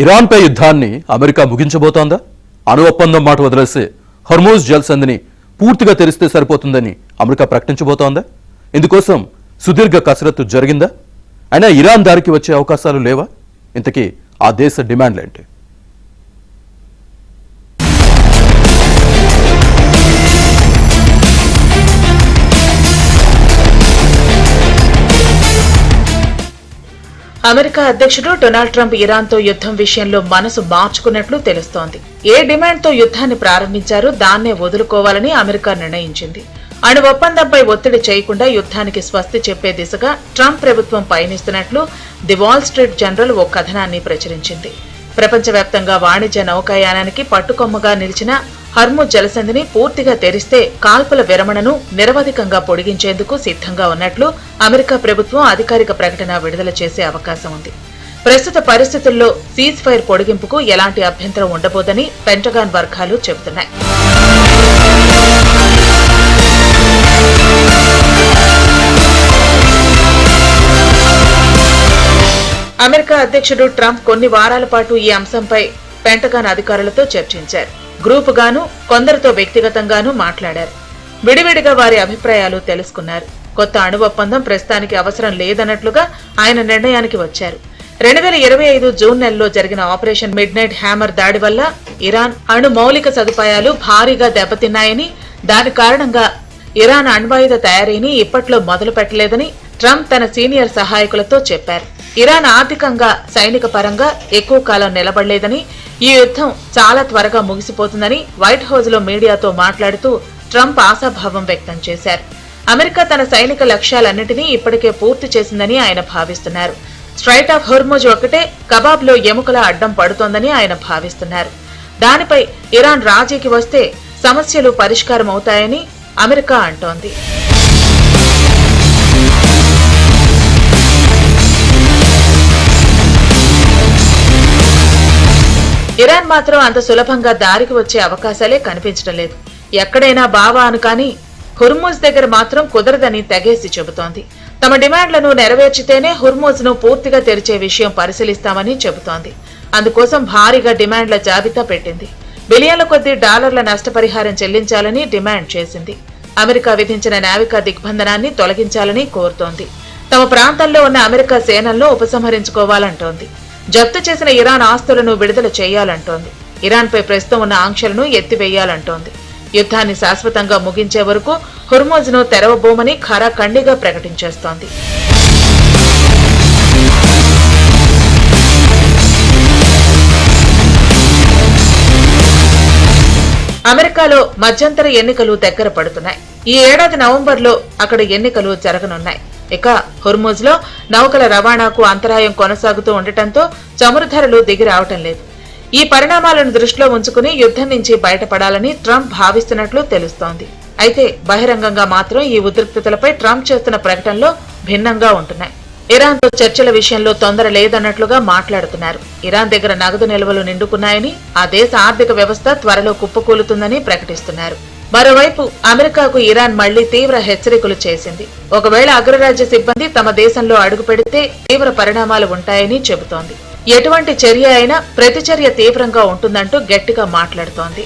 ఇరాన్పై యుద్ధాన్ని అమెరికా ముగించబోతోందా? అణు ఒప్పందం మాట వదిలేసి హర్మూజ్ జలసంధిని పూర్తిగా తెరిస్తే సరిపోతుందని అమెరికా ప్రకటించబోతోందా? ఇందుకోసం సుదీర్ఘ కసరత్తు జరిగిందా? అయినా ఇరాన్ దారికి వచ్చే అవకాశాలు లేవా? ఇంతకీ ఆ దేశ డిమాండ్లేంటి? అమెరికా అధ్యక్షుడు డొనాల్డ్ ట్రంప్ ఇరాన్తో యుద్ధం విషయంలో మనసు మార్చుకున్నట్లు తెలుస్తోంది. ఏ డిమాండ్తో యుద్ధాన్ని ప్రారంభించారో దాన్నే వదులుకోవాలని అమెరికా నిర్ణయించింది. అణు ఒప్పందంపై ఒత్తిడి చేయకుండా యుద్ధానికి స్వస్తి చెప్పే దిశగా ట్రంప్ ప్రభుత్వం పయనిస్తున్నట్లు ది వాల్ స్ట్రీట్ జర్నల్ ఓ కథనాన్ని ప్రచురించింది. ప్రపంచవ్యాప్తంగా వాణిజ్య నౌకాయానానికి పట్టుకొమ్మగా నిలిచిన హర్ముజ్ జలసంధిని పూర్తిగా తెరిస్తే కాల్పుల విరమణను నిరవధికంగా పొడిగించేందుకు సిద్ధంగా ఉన్నట్లు అమెరికా ప్రభుత్వం అధికారిక ప్రకటన విడుదల చేసే అవకాశం ఉంది. ప్రస్తుత పరిస్థితుల్లో సీజ్ ఫైర్ పొడిగింపుకు ఎలాంటి అభ్యంతరం ఉండబోదని పెంటగాన్ వర్గాలు చెబుతున్నాయి. అమెరికా అధ్యక్షుడు ట్రంప్ కొన్ని వారాల పాటు ఈ అంశంపై పెంటగాన్ అధికారులతో చర్చించారు. గ్రూపుగాను కొందరితో వ్యక్తిగతంగానూ మాట్లాడారు. విడివిడిగా వారి అభిప్రాయాలు తెలుసుకున్నారు. కొత్త అణు ఒప్పందం ప్రస్తుతానికి అవసరం లేదన్నట్లుగా ఆయన నిర్ణయానికి వచ్చారు. 2025 జూన్ నెలలో జరిగిన ఆపరేషన్ మిడ్ నైట్ హ్యామర్ దాడి వల్ల ఇరాన్ అణు మౌలిక సదుపాయాలు భారీగా దెబ్బతిన్నాయని, దాని కారణంగా ఇరాన్ అణ్వాయుధ తయారీని ఇప్పట్లో మొదలు పెట్టలేదని ట్రంప్ తన సీనియర్ సహాయకులతో చెప్పారు. ఇరాన్ ఆర్థికంగా సైనిక పరంగా ఎక్కువ కాలం నిలబడలేదని, ఈ యుద్ధం చాలా త్వరగా ముగిసిపోతుందని వైట్ హౌస్ లో మీడియాతో మాట్లాడుతూ ట్రంప్ ఆశాభావం వ్యక్తం చేశారు. అమెరికా తన సైనిక లక్ష్యాలన్నింటినీ ఇప్పటికే పూర్తి చేసిందని ఆయన భావిస్తున్నారు. స్ట్రైట్ ఆఫ్ హోర్ముజ్ ఒక్కటే కబాబ్ లో ఎముకల అడ్డం పడుతోందని ఆయన భావిస్తున్నారు. దానిపై ఇరాన్ రాజీకి వస్తే సమస్యలు పరిష్కారం అవుతాయని అమెరికా అంటోంది. ఇరాన్ మాత్రం అంత సులభంగా దారికి వచ్చే అవకాశాలే కనిపించడం లేదు. ఎక్కడైనా బావా అను కానీ హుర్ముజ్ దగ్గర మాత్రం కుదరదని తెగేసి చెబుతోంది. తమ డిమాండ్లను నెరవేర్చితేనే హుర్ముజ్ ను పూర్తిగా తెరిచే విషయం పరిశీలిస్తామని చెబుతోంది. అందుకోసం భారీగా డిమాండ్ల జాబితా పెట్టింది. బిలియన్ల కొద్దీ డాలర్ల నష్టపరిహారం చెల్లించాలని డిమాండ్ చేసింది. అమెరికా విధించిన నావికా దిగ్బంధనాన్ని తొలగించాలని కోరుతోంది. తమ ప్రాంతంలో ఉన్న అమెరికా సేనలను ఉపసంహరించుకోవాలంటోంది. జప్తు చేసిన ఇరాన్ ఆస్తులను విడుదల చేయాలంటోంది. ఇరాన్పై ప్రస్తుతం ఉన్న ఆంక్షలను ఎత్తివేయాలంటోంది. యుద్ధాన్ని శాశ్వతంగా ముగించే వరకు హుర్ముజ్ ను తెరవబోమని ఖరాఖండిగా ప్రకటించేస్తోంది. అమెరికాలో మధ్యంతర ఎన్నికలు దగ్గర పడుతున్నాయి. ఈ ఏడాది నవంబర్లో అక్కడ ఎన్నికలు జరగనున్నాయి. ఇక హుర్ముజ్ లో నౌకల రవాణాకు అంతరాయం కొనసాగుతూ ఉండటంతో చమురు ధరలు దిగి రావటం లేదు. ఈ పరిణామాలను దృష్టిలో ఉంచుకుని యుద్ధం నుంచి బయటపడాలని ట్రంప్ భావిస్తున్నట్లు తెలుస్తోంది. అయితే బహిరంగంగా మాత్రం ఈ ఉద్రిక్తతలపై ట్రంప్ చేస్తున్న ప్రకటనలో భిన్నంగా ఉంటున్నాయి. ఇరాన్తో చర్చల విషయంలో తొందర లేదన్నట్లుగా మాట్లాడుతున్నారు. ఇరాన్ దగ్గర నగదు నిల్వలు నిండుకున్నాయని, ఆ దేశ ఆర్థిక వ్యవస్థ త్వరలో కుప్పకూలుతుందని ప్రకటిస్తున్నారు. మరోవైపు అమెరికాకు ఇరాన్ మళ్లీ తీవ్ర హెచ్చరికలు చేసింది. ఒకవేళ అగ్రరాజ్య సిబ్బంది తమ దేశంలో అడుగు పెడితే తీవ్ర పరిణామాలు ఉంటాయని చెబుతోంది. ఎటువంటి చర్య అయినా ప్రతిచర్య తీవ్రంగా ఉంటుందంటూ గట్టిగా మాట్లాడుతోంది.